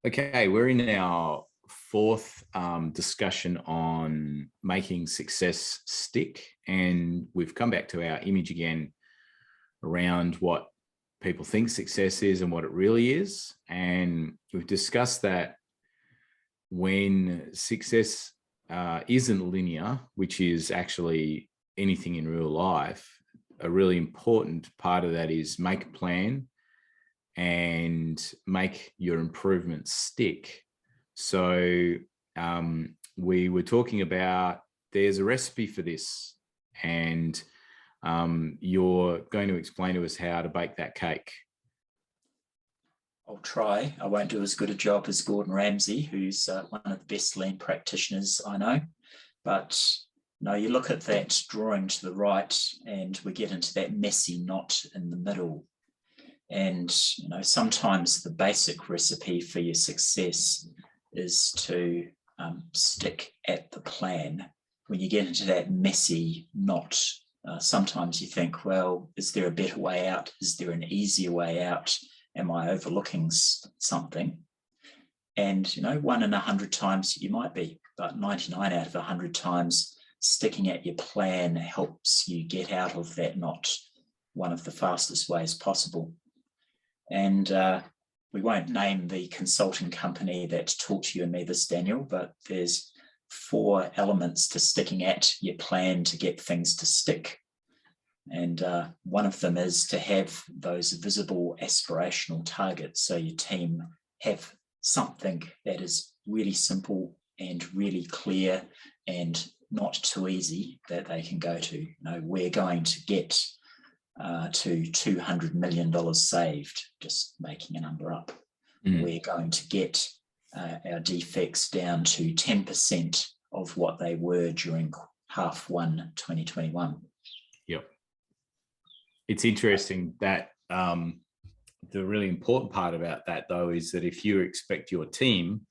Okay, we're in our fourth discussion on making success stick, and we've come back to our image again around what people think success is and what it really is. And we've discussed that when success isn't linear, which is actually anything in real life, a really important part of that is make a plan and make your improvements stick. So we were talking about there's a recipe for this, and you're going to explain to us how to bake that cake. I'll try. I won't do as good a job as Gordon Ramsay, who's one of the best lean practitioners I know. But no, you look at that drawing to the right and we get into that messy knot in the middle. And sometimes the basic recipe for your success is to stick at the plan. When you get into that messy knot, sometimes you think, well, is there a better way out? Is there an easier way out? Am I overlooking something? And 1 in 100 times you might be, but 99 out of 100 times sticking at your plan helps you get out of that knot one of the fastest ways possible. And we won't name the consulting company that taught you and me this, Daniel, but there's 4 elements to sticking at your plan to get things to stick. And one of them is to have those visible aspirational targets. So your team have something that is really simple and really clear and not too easy that they can go to. We're going to get to $200 million saved, just making a number up. We're going to get our defects down to 10% of what they were during half 1 2021. Yep. It's interesting that the really important part about that, though, is that if you expect your team,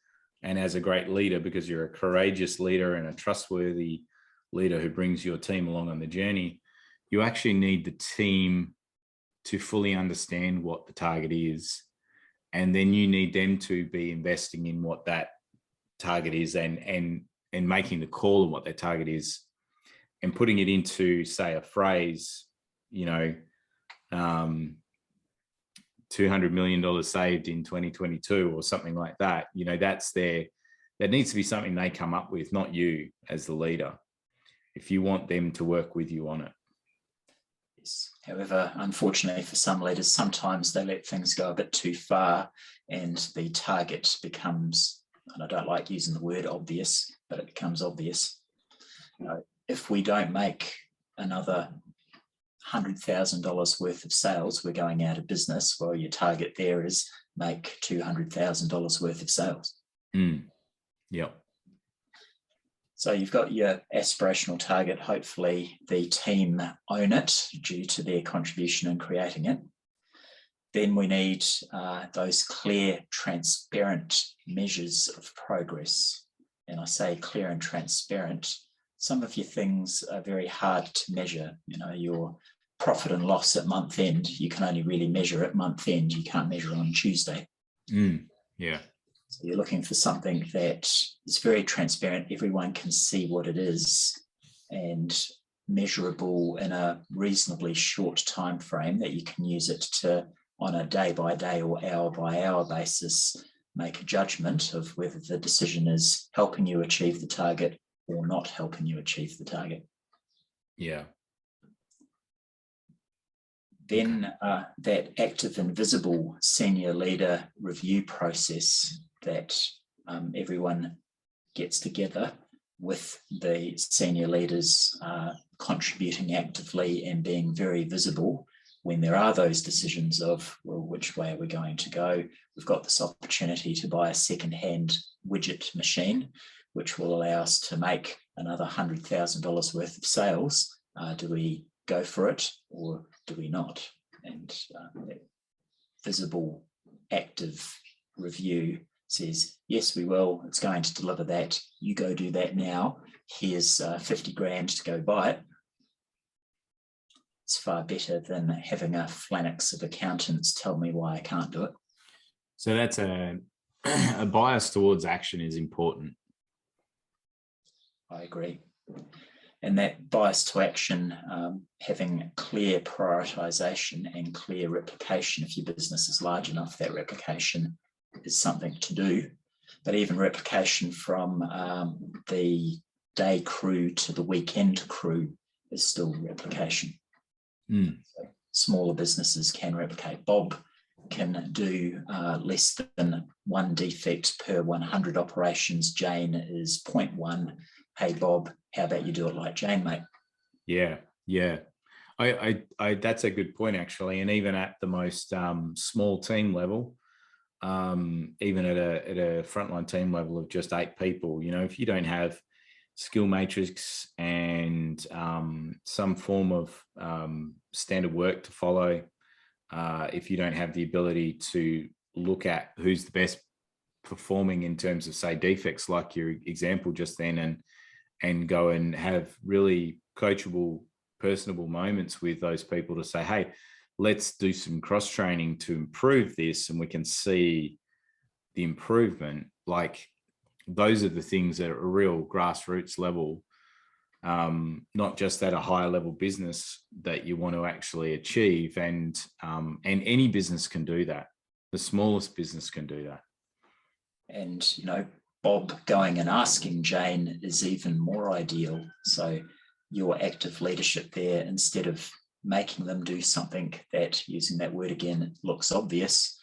and as a great leader, because you're a courageous leader and a trustworthy leader who brings your team along on the journey, you actually need the team to fully understand what the target is. And then you need them to be investing in what that target is and making the call on what that target is and putting it into, say, a phrase, $200 million saved in 2022 or something like that. That needs to be something they come up with, not you as the leader, if you want them to work with you on it. Yes. However, unfortunately for some leaders, sometimes they let things go a bit too far and the target becomes, and I don't like using the word obvious, but it becomes obvious. If we don't make another $100,000 worth of sales, we're going out of business. Well, your target there is make $200,000 worth of sales. Yep. So you've got your aspirational target. Hopefully the team own it due to their contribution in creating it. Then we need those clear, transparent measures of progress. And I say clear and transparent. Some of your things are very hard to measure. Your profit and loss at month end, you can only really measure at month end. You can't measure on Tuesday. Yeah. So you're looking for something that is very transparent. Everyone can see what it is and measurable in a reasonably short time frame that you can use it to, on a day-by-day or hour-by-hour basis, make a judgment of whether the decision is helping you achieve the target or not helping you achieve the target. Yeah. Then that active and visible senior leader review process that everyone gets together with the senior leaders contributing actively and being very visible when there are those decisions of, well, which way are we going to go? We've got this opportunity to buy a second-hand widget machine, which will allow us to make another $100,000 worth of sales. Do we go for it or do we not? And that visible, active review says, yes, we will. It's going to deliver that. You go do that now. Here's 50 grand to go buy it. It's far better than having a phalanx of accountants tell me why I can't do it. So that's a a bias towards action is important. I agree. And that bias to action, having clear prioritization and clear replication, if your business is large enough, that replication is something to do. But even replication from the day crew to the weekend crew is still replication. So smaller businesses can replicate. Bob can do less than 1 defect per 100 operations. Jane is 0.1. Hey, Bob, how about you do it like Jane, mate? Yeah. I that's a good point, actually. And even at the most small team level, even at a frontline team level of just 8 people, if you don't have skill matrix and some form of standard work to follow, if you don't have the ability to look at who's the best performing in terms of, say, defects, like your example just then, and go and have really coachable, personable moments with those people to say, hey, let's do some cross training to improve this, and we can see the improvement. Like, those are the things that are a real grassroots level, not just at a higher level business, that you want to actually achieve. And any business can do that. The smallest business can do that. And, Bob going and asking Jane is even more ideal. So your active leadership there, instead of making them do something that, using that word again, looks obvious,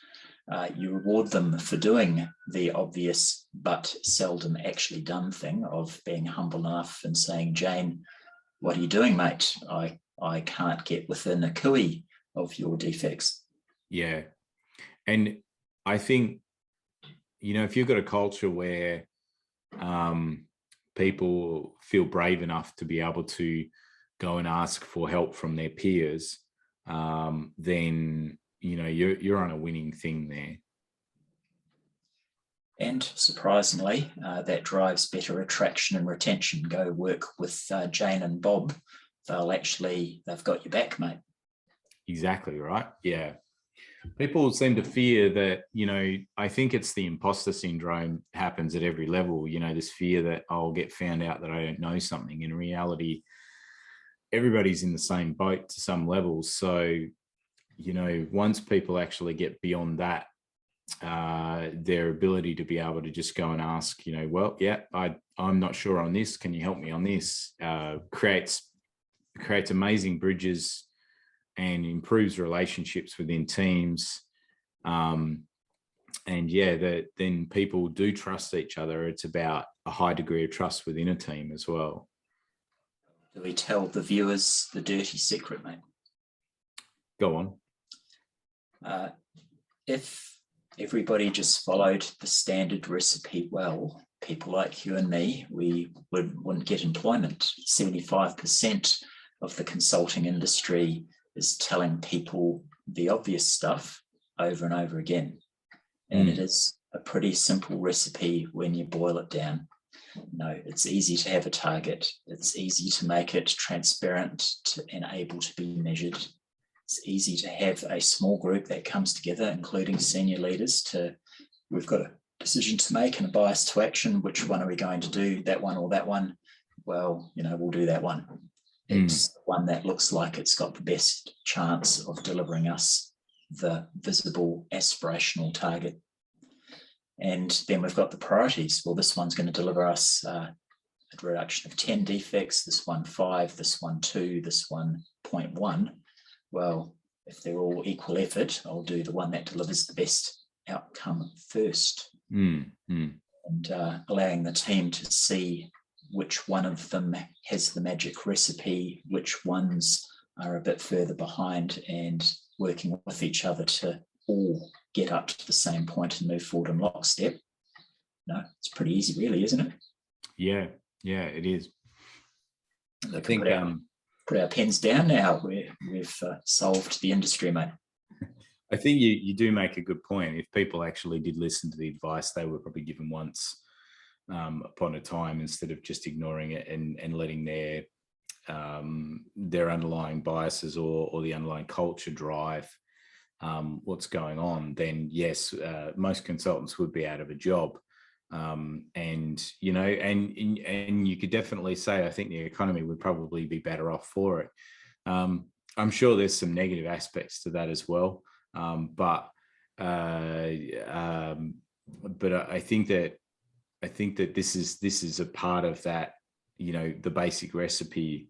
you reward them for doing the obvious but seldom actually done thing of being humble enough and saying, Jane, what are you doing, mate? I can't get within a cooey of your defects. Yeah. And I think, if you've got a culture where people feel brave enough to be able to go and ask for help from their peers, then, you're on a winning thing there. And surprisingly, that drives better attraction and retention. Go work with Jane and Bob. They've got your back, mate. Exactly right. Yeah. People seem to fear that, I think it's the imposter syndrome happens at every level, this fear that I'll get found out that I don't know something. In reality, everybody's in the same boat to some level. So, once people actually get beyond that, their ability to be able to just go and ask, well, yeah, I'm not sure on this. Can you help me on this? Creates amazing bridges and improves relationships within teams. And then people do trust each other. It's about a high degree of trust within a team as well. Do we tell the viewers the dirty secret, mate? Go on. If everybody just followed the standard recipe well, people like you and me, we wouldn't get employment. 75% of the consulting industry is telling people the obvious stuff over and over again. And it is a pretty simple recipe when you boil it down. It's easy to have a target. It's easy to make it transparent and able to be measured. It's easy to have a small group that comes together, including senior leaders, we've got a decision to make and a bias to action. Which one are we going to do, that one or that one? Well, we'll do that one. It's the one that looks like it's got the best chance of delivering us the visible aspirational target. And then we've got the priorities. Well, this one's going to deliver us a reduction of 10 defects, this one 5, this one 2, this one 0.1. Well, if they're all equal effort, I'll do the one that delivers the best outcome first. And allowing the team to see which one of them has the magic recipe, which ones are a bit further behind, and working with each other to all get up to the same point and move forward in lockstep. It's pretty easy, really, isn't it? Yeah, it is. I think put our pens down now. We've solved the industry, mate. I think you do make a good point. If people actually did listen to the advice they were probably given once upon a time, instead of just ignoring it and letting their underlying biases or the underlying culture drive what's going on, then yes, most consultants would be out of a job. And you could definitely say, I think the economy would probably be better off for it. I'm sure there's some negative aspects to that as well, but I think that this is a part of that. The basic recipe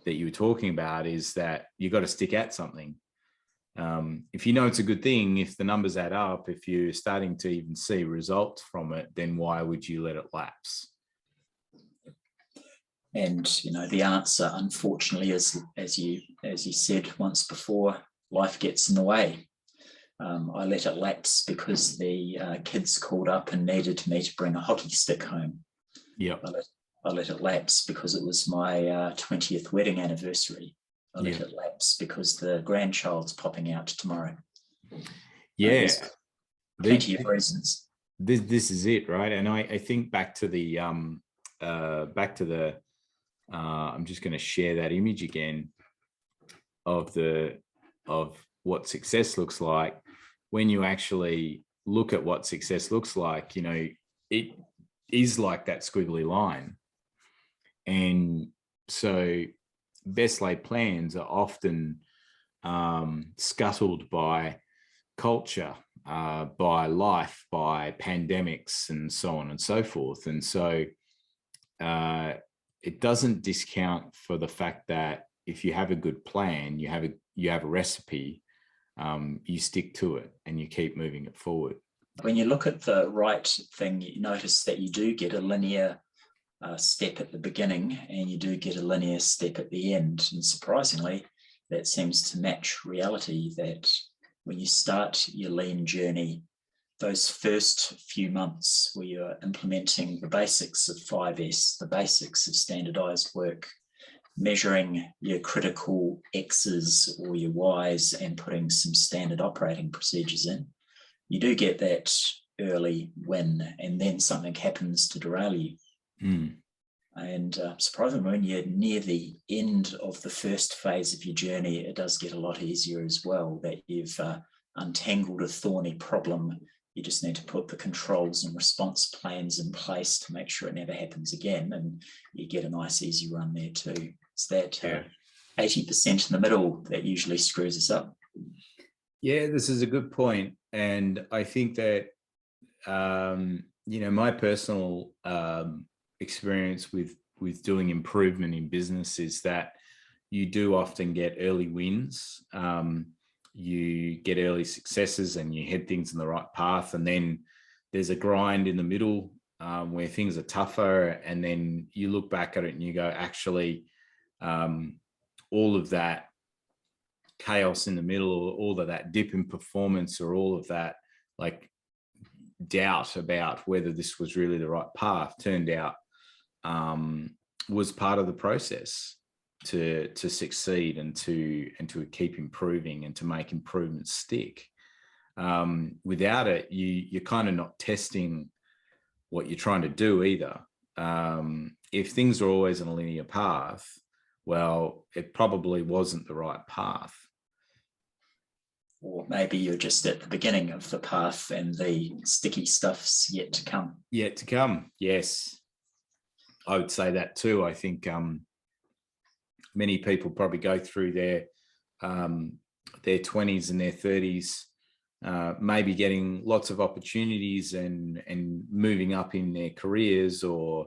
that you were talking about is that you got to stick at something. If you know it's a good thing, if the numbers add up, if you're starting to even see results from it, then why would you let it lapse? And the answer, unfortunately, is as you said once before, life gets in the way. I let it lapse because the kids called up and needed me to bring a hockey stick home. Yeah. I let it lapse because it was my 20th wedding anniversary. I let it lapse because the grandchild's popping out tomorrow. Yeah. Plenty of reasons. This is it, right? And I think back to the I'm just going to share that image again of what success looks like. When you actually look at what success looks like, it is like that squiggly line. And so best laid plans are often scuttled by culture, by life, by pandemics, and so on and so forth. And so it doesn't discount for the fact that if you have a good plan, you have a recipe, you stick to it and you keep moving it forward. When you look at the right thing, you notice that you do get a linear step at the beginning and you do get a linear step at the end. And surprisingly, that seems to match reality, that when you start your lean journey, those first few months where you're implementing the basics of 5S, the basics of standardized work, measuring your critical X's or your Y's and putting some standard operating procedures in, you do get that early win, and then something happens to derail you. And surprisingly, when you're near the end of the first phase of your journey, it does get a lot easier as well, that you've untangled a thorny problem. You just need to put the controls and response plans in place to make sure it never happens again, and you get a nice easy run there too. It's that 80% in the middle that usually screws us up. Yeah, this is a good point. And I think that, my personal experience with doing improvement in business is that you do often get early wins. You get early successes and you head things in the right path. And then there's a grind in the middle where things are tougher. And then you look back at it and you go, actually, all of that chaos in the middle, or all of that dip in performance, or all of that like doubt about whether this was really the right path, turned out was part of the process to succeed and to keep improving and to make improvements stick. Without it, you're kind of not testing what you're trying to do either. If things are always on a linear path, well, it probably wasn't the right path. Or maybe you're just at the beginning of the path and the sticky stuff's yet to come. Yet to come, yes. I would say that too. I think many people probably go through their 20s and their 30s, maybe getting lots of opportunities and moving up in their careers, or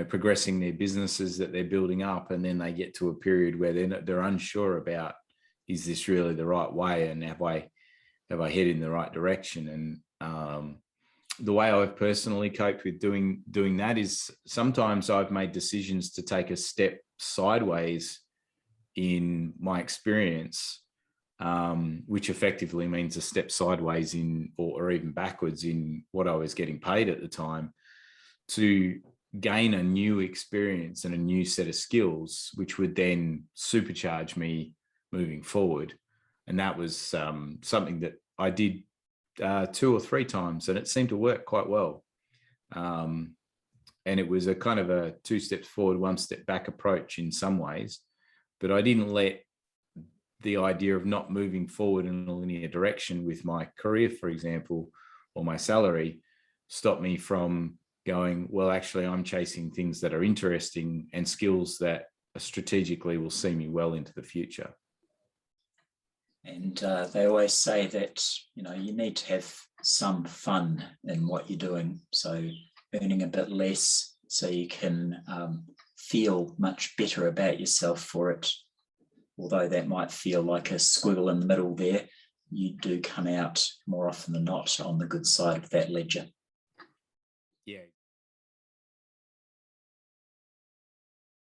progressing their businesses that they're building up, and then they get to a period where they're unsure about, is this really the right way, and have I headed in the right direction? And the way I've personally coped with doing that is sometimes I've made decisions to take a step sideways in my experience, which effectively means a step sideways in, or even backwards in what I was getting paid at the time, to gain a new experience and a new set of skills, which would then supercharge me moving forward. And that was something that I did 2 or 3 times, and it seemed to work quite well. And it was a kind of a 2 steps forward, 1 step back approach in some ways, but I didn't let the idea of not moving forward in a linear direction with my career, for example, or my salary, stopped me from going, well, actually, I'm chasing things that are interesting and skills that strategically will see me well into the future. And they always say that, you know, you need to have some fun in what you're doing. So earning a bit less so you can feel much better about yourself for it. Although that might feel like a squiggle in the middle there, you do come out more often than not on the good side of that ledger. Yeah.